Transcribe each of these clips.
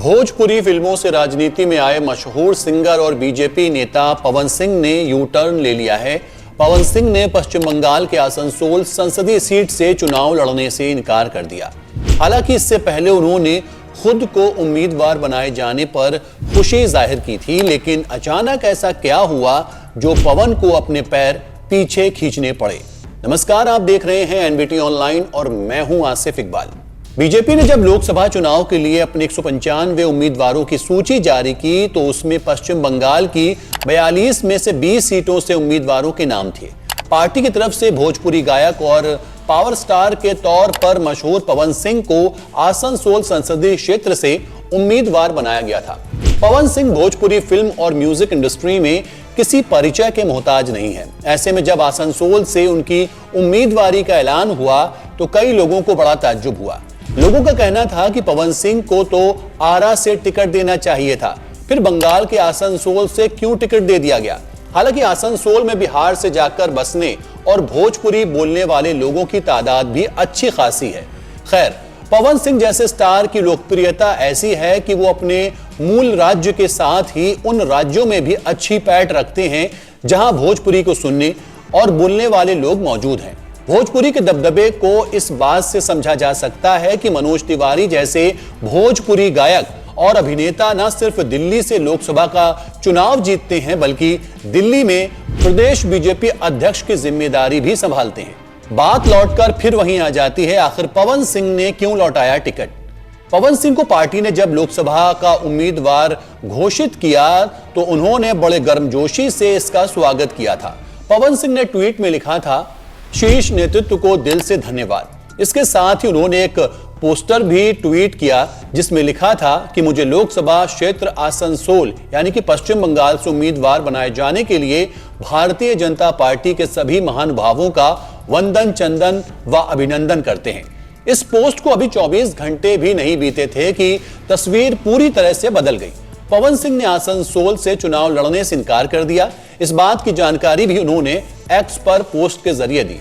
भोजपुरी फिल्मों से राजनीति में आए मशहूर सिंगर और बीजेपी नेता पवन सिंह ने यू टर्न ले लिया है। पवन सिंह ने पश्चिम बंगाल के आसनसोल संसदीय सीट से चुनाव लड़ने से इनकार कर दिया। हालांकि इससे पहले उन्होंने खुद को उम्मीदवार बनाए जाने पर खुशी जाहिर की थी, लेकिन अचानक ऐसा क्या हुआ जो पवन को अपने पैर पीछे खींचने पड़े। नमस्कार, आप देख रहे हैं एनबीटी ऑनलाइन और मैं हूं आसिफ इकबाल। बीजेपी ने जब लोकसभा चुनाव के लिए अपने 195 उम्मीदवारों की सूची जारी की तो उसमें पश्चिम बंगाल की 42 में से 20 सीटों से उम्मीदवारों के नाम थे। पार्टी की तरफ से भोजपुरी गायक और पावर स्टार के तौर पर मशहूर पवन सिंह को आसनसोल संसदीय क्षेत्र से उम्मीदवार बनाया गया था। पवन सिंह भोजपुरी फिल्म और म्यूजिक इंडस्ट्री में किसी परिचय के मोहताज नहीं है। ऐसे में जब आसनसोल से उनकी उम्मीदवारी का ऐलान हुआ तो कई लोगों को बड़ा ताज्जुब हुआ। लोगों का कहना था कि पवन सिंह को तो आरा से टिकट देना चाहिए था, फिर बंगाल के आसनसोल से क्यों टिकट दे दिया गया। हालांकि आसनसोल में बिहार से जाकर बसने और भोजपुरी बोलने वाले लोगों की तादाद भी अच्छी खासी है। खैर, पवन सिंह जैसे स्टार की लोकप्रियता ऐसी है कि वो अपने मूल राज्य के साथ ही उन राज्यों में भी अच्छी पैठ रखते हैं जहां भोजपुरी को सुनने और बोलने वाले लोग मौजूद हैं। भोजपुरी के दबदबे को इस बात से समझा जा सकता है कि मनोज तिवारी जैसे भोजपुरी गायक और अभिनेता न सिर्फ दिल्ली से लोकसभा का चुनाव जीतते हैं बल्कि दिल्ली में प्रदेश बीजेपी अध्यक्ष की जिम्मेदारी भी संभालते हैं। बात लौटकर फिर वहीं आ जाती है, आखिर पवन सिंह ने क्यों लौटाया टिकट। पवन सिंह को पार्टी ने जब लोकसभा का उम्मीदवार घोषित किया तो उन्होंने बड़े गर्मजोशी से इसका स्वागत किया था। पवन सिंह ने ट्वीट में लिखा था, शीर्ष नेतृत्व को दिल से धन्यवाद। इसके साथ ही उन्होंने एक पोस्टर भी ट्वीट किया जिसमें लिखा था कि मुझे लोकसभा क्षेत्र आसनसोल यानी कि पश्चिम बंगाल से उम्मीदवार बनाए जाने के लिए भारतीय जनता पार्टी के सभी महानुभावों का वंदन चंदन व अभिनंदन करते हैं। इस पोस्ट को अभी 24 घंटे भी नहीं बीते थे कि तस्वीर पूरी तरह से बदल गई। पवन सिंह ने आसनसोल से चुनाव लड़ने से इनकार कर दिया। इस बात की जानकारी भी उन्होंने एक्स पर पोस्ट के जरिए दी।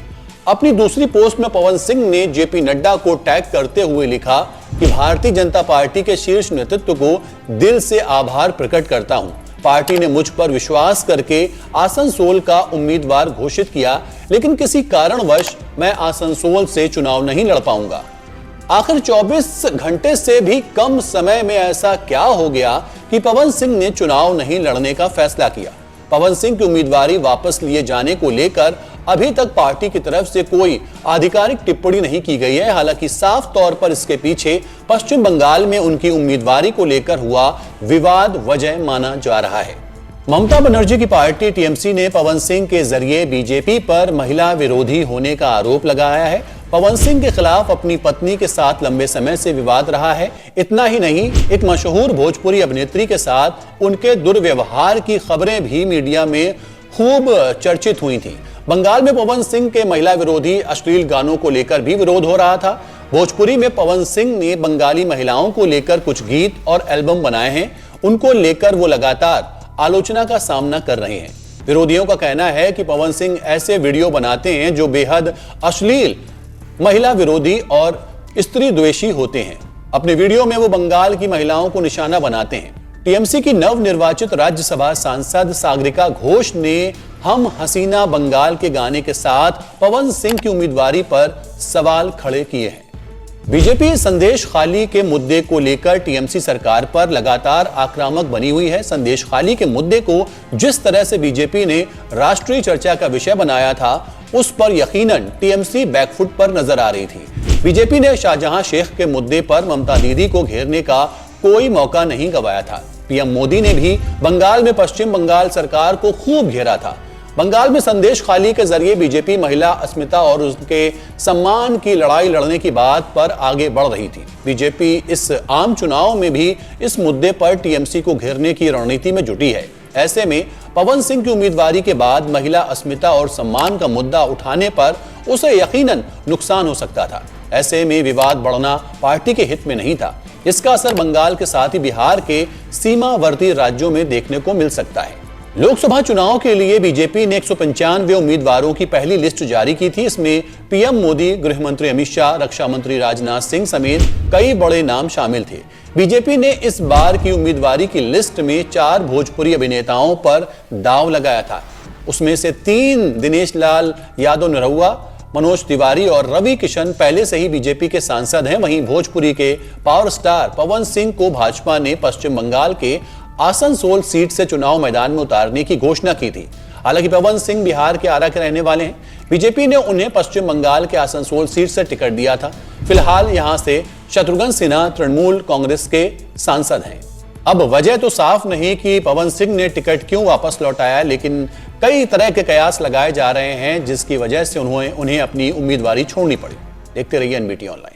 अपनी दूसरी पोस्ट में पवन सिंह ने जेपी नड्डा को टैग करते हुए लिखा कि भारतीय जनता पार्टी के शीर्ष नेतृत्व को दिल से आभार प्रकट करता हूं। पार्टी ने मुझ पर विश्वास करके आसनसोल का उम्मीदवार घोषित किया, लेकिन किसी कारणवश मैं आसनसोल से चुनाव नहीं लड़ पाऊंगा। आखिर 24 घंटे से भी कम समय में ऐसा क्या हो गया कि पवन सिंह ने चुनाव नहीं लड़ने का फैसला किया। पवन सिंह की उम्मीदवारी वापस लिए जाने को लेकर अभी तक पार्टी की तरफ से कोई आधिकारिक टिप्पणी नहीं की गई है। हालांकि साफ तौर पर इसके पीछे पश्चिम बंगाल में उनकी उम्मीदवारी को लेकर हुआ विवाद वजह माना जा रहा है। ममता बनर्जी की पार्टी टीएमसी ने पवन सिंह के जरिए बीजेपी पर महिला विरोधी होने का आरोप लगाया है। पवन सिंह के खिलाफ अपनी पत्नी के साथ लंबे समय से विवाद रहा है। इतना ही नहीं, एक मशहूर भोजपुरी अभिनेत्री के साथ उनके दुर्व्यवहार की खबरें भी मीडिया में खूब चर्चित हुई थी। बंगाल में पवन सिंह के महिला विरोधी अश्लील गानों को लेकर भी विरोध हो रहा था। भोजपुरी में पवन सिंह ने बंगाली महिलाओं को लेकर कुछ गीत और एल्बम बनाए हैं। उनको लेकर वो लगातार आलोचना का सामना कर रहे हैं। विरोधियों का कहना है कि पवन सिंह ऐसे वीडियो बनाते हैं जो बेहद अश्लील, महिला विरोधी और स्त्री द्वेषी होते हैं। अपने वीडियो में वो बंगाल की महिलाओं को निशाना बनाते हैं। टीएमसी की नवनिर्वाचित राज्यसभा सांसद सागरिका घोष ने हम हसीना बंगाल के गाने के साथ पवन सिंह की उम्मीदवारी पर सवाल खड़े किए हैं। बीजेपी संदेश खाली के मुद्दे को लेकर टीएमसी सरकार पर लगातार आक्रामक बनी हुई है। संदेश खाली के मुद्दे को जिस तरह से बीजेपी ने राष्ट्रीय चर्चा का विषय बनाया था, उस पर यकीनन टीएमसी बैकफुट पर नजर आ रही थी। बीजेपी ने शाहजहां शेख के मुद्दे पर ममता दीदी को घेरने का कोई मौका नहीं गंवाया था। पीएम मोदी ने भी बंगाल में पश्चिम बंगाल सरकार को खूब घेरा था। बंगाल में संदेश खाली के जरिए बीजेपी महिला अस्मिता और उसके सम्मान की लड़ाई लड़ने की बात पर आगे बढ़ रही थी। बीजेपी इस आम चुनाव में भी इस मुद्दे पर टीएमसी को घेरने की रणनीति में जुटी है। ऐसे में पवन सिंह की उम्मीदवारी के बाद महिला अस्मिता और सम्मान का मुद्दा उठाने पर उसे यकीनन नुकसान हो सकता था। ऐसे में विवाद बढ़ना पार्टी के हित में नहीं था। इसका असर बंगाल के साथ ही बिहार के सीमावर्ती राज्यों में देखने को मिल सकता है। लोकसभा चुनाव के लिए बीजेपी ने 195 उम्मीदवारों की पहली लिस्ट जारी की थी। इसमें पीएम मोदी, गृह मंत्री अमित शाह, रक्षा मंत्री राजनाथ सिंह समेत कई बड़े नाम शामिल थे। बीजेपी ने इस बार की उम्मीदवारी की लिस्ट में 4 भोजपुरी अभिनेताओं पर दांव लगाया था। उसमें से 3 दिनेश लाल यादव निरहुआ, मनोज तिवारी और रवि किशन पहले से ही बीजेपी के सांसद हैं। वहीं भोजपुरी के पावर स्टार पवन सिंह को भाजपा ने पश्चिम बंगाल के आसनसोल सीट से चुनाव मैदान में उतारने की घोषणा की थी। हालांकि पवन सिंह बिहार के आरा के रहने वाले हैं। बीजेपी ने उन्हें पश्चिम बंगाल के आसनसोल सीट से टिकट दिया था। फिलहाल यहां से शत्रुघ्न सिन्हा तृणमूल कांग्रेस के सांसद हैं। अब वजह तो साफ नहीं कि पवन सिंह ने टिकट क्यों वापस लौटाया, लेकिन कई तरह के कयास लगाए जा रहे हैं जिसकी वजह से उन्हें अपनी उम्मीदवारी छोड़नी पड़ी। देखते रहिए एनबीटी ऑनलाइन।